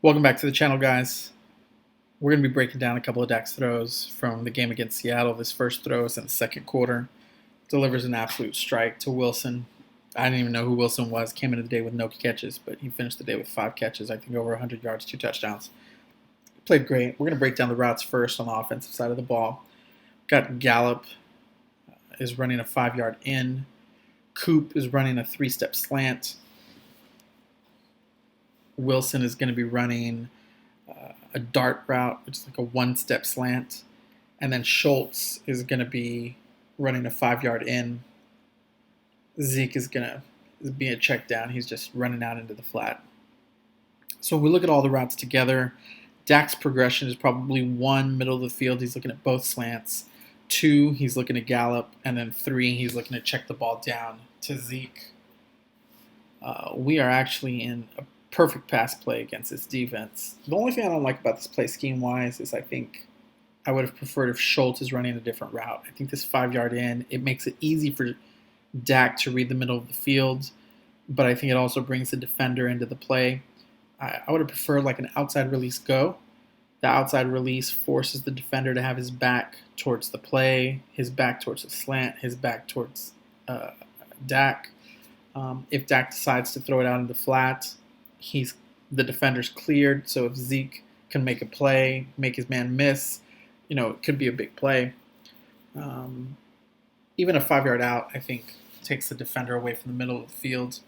Welcome back to the channel, guys. We're going to be breaking down a couple of Dak's throws from the game against Seattle. This first throw is in the second quarter. Delivers an absolute strike to Wilson. I didn't even know who Wilson was. Came into the day with no catches, but he finished the day with 5 catches. I think over 100 yards, 2 touchdowns. Played great. We're going to break down the routes first on the offensive side of the ball. Got Gallup is running a 5-yard in. Coop is running a 3-step slant. Wilson is going to be running a dart route, which is like a 1-step slant. And then Schultz is going to be running a 5-yard in. Zeke is going to be a check down. He's just running out into the flat. So we look at all the routes together. Dak's progression is probably 1, middle of the field. He's looking at both slants. 2, he's looking at Gallup. And then 3, he's looking to check the ball down to Zeke. We are actually in a perfect pass play against this defense. The only thing I don't like about this play scheme-wise is I think I would have preferred if Schultz is running a different route. I think this 5-yard in, it makes it easy for Dak to read the middle of the field, but I think it also brings the defender into the play. I would have preferred like an outside release go. The outside release forces the defender to have his back towards the play, his back towards the slant, his back towards Dak. If Dak decides to throw it out in the flat, the defender's cleared, so if Zeke can make a play, make his man miss, it could be a big play. Even a 5-yard out, I think, takes the defender away from the middle of the field.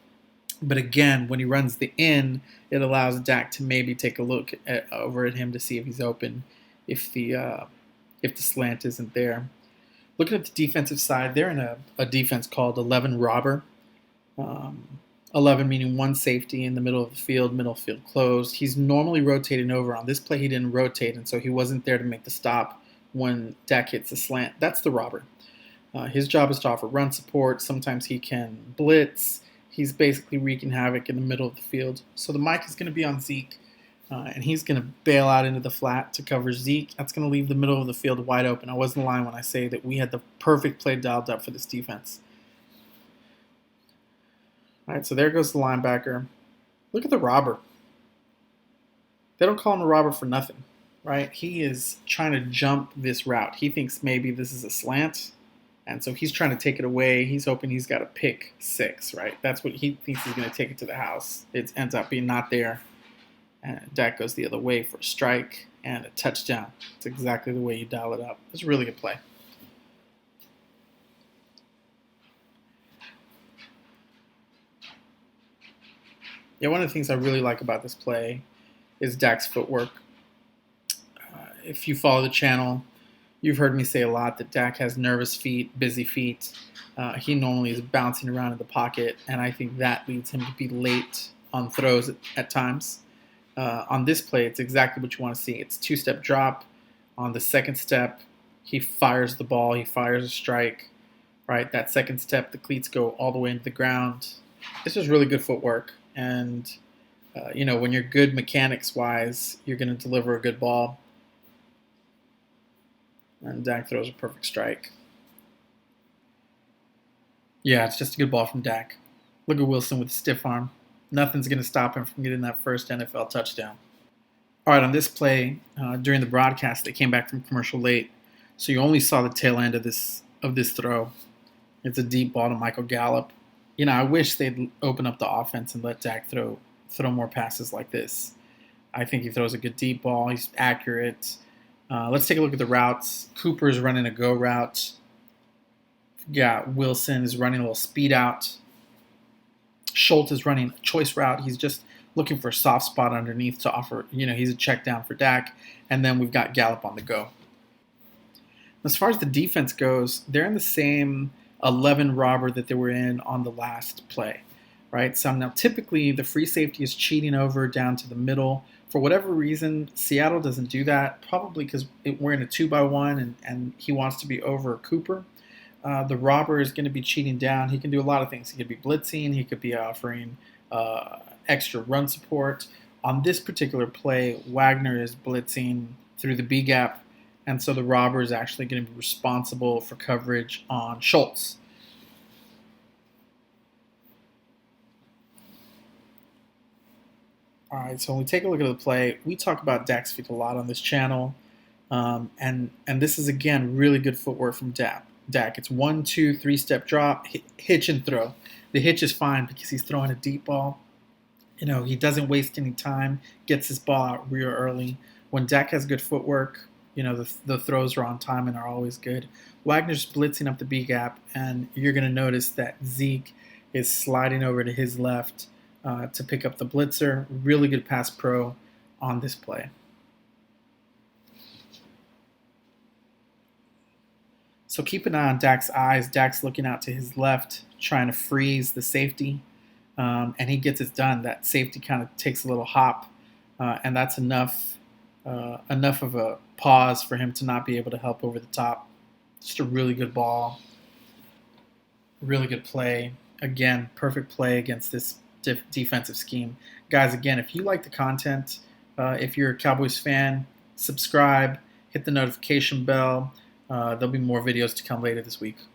But again, when he runs the in, it allows Dak to maybe take a look over at him to see if he's open, if the slant isn't there. Looking at the defensive side, they're in a defense called 11 robber. 11 meaning 1 safety in the middle of the field, middle field closed. He's normally rotating over. On this play, he didn't rotate, and so he wasn't there to make the stop when Dak hits the slant. That's the robber. His job is to offer run support. Sometimes he can blitz. He's basically wreaking havoc in the middle of the field. So the mic is going to be on Zeke, and he's going to bail out into the flat to cover Zeke. That's going to leave the middle of the field wide open. I wasn't lying when I say that we had the perfect play dialed up for this defense. All right, so there goes the linebacker. Look at the robber. They don't call him a robber for nothing, right? He is trying to jump this route. He thinks maybe this is a slant, and so he's trying to take it away. He's hoping he's got a pick 6, right? That's what he thinks he's going to take it to the house. It ends up being not there, and Dak goes the other way for a strike and a touchdown. It's exactly the way you dial it up. It's a really good play. Yeah, one of the things I really like about this play is Dak's footwork. If you follow the channel, you've heard me say a lot that Dak has nervous feet, busy feet. He normally is bouncing around in the pocket, and I think that leads him to be late on throws at times. On this play, it's exactly what you want to see. It's 2-step drop. On the second step, he fires the ball. He fires a strike. Right, that second step, the cleats go all the way into the ground. This is really good footwork. And, when you're good mechanics-wise, you're going to deliver a good ball. And Dak throws a perfect strike. Yeah, it's just a good ball from Dak. Look at Wilson with a stiff arm. Nothing's going to stop him from getting that first NFL touchdown. All right, on this play, during the broadcast, they came back from commercial late, so you only saw the tail end of this throw. It's a deep ball to Michael Gallup. I wish they'd open up the offense and let Dak throw more passes like this. I think he throws a good deep ball. He's accurate. Let's take a look at the routes. Cooper is running a go route. Yeah, Wilson is running a little speed out. Schultz is running a choice route. He's just looking for a soft spot underneath to offer. He's a check down for Dak. And then we've got Gallup on the go. As far as the defense goes, they're in the same 11 robber that they were in on the last play, right? So now typically the free safety is cheating over down to the middle. For whatever reason, Seattle doesn't do that, probably because we're in a 2-by-1 and he wants to be over Cooper. The robber is going to be cheating down. He can do a lot of things. He could be blitzing. He could be offering extra run support. On this particular play, Wagner is blitzing through the B gap. And so the robber is actually going to be responsible for coverage on Schultz. All right, so when we take a look at the play, we talk about Dak's feet a lot on this channel, and this is again really good footwork from Dak. It's 1, 2, 3-step drop, hitch and throw. The hitch is fine because he's throwing a deep ball. He doesn't waste any time, gets his ball out real early. When Dak has good footwork, the throws are on time and are always good. Wagner's blitzing up the B gap, and you're going to notice that Zeke is sliding over to his left to pick up the blitzer. Really good pass pro on this play. So keep an eye on Dak's eyes. Dak's looking out to his left, trying to freeze the safety, and he gets it done. That safety kind of takes a little hop, and that's enough of a pause for him to not be able to help over the top. Just a really good ball, really good play. Again, perfect play against this defensive scheme. Guys, again, if you like the content, if you're a Cowboys fan, subscribe, hit the notification bell. There'll be more videos to come later this week.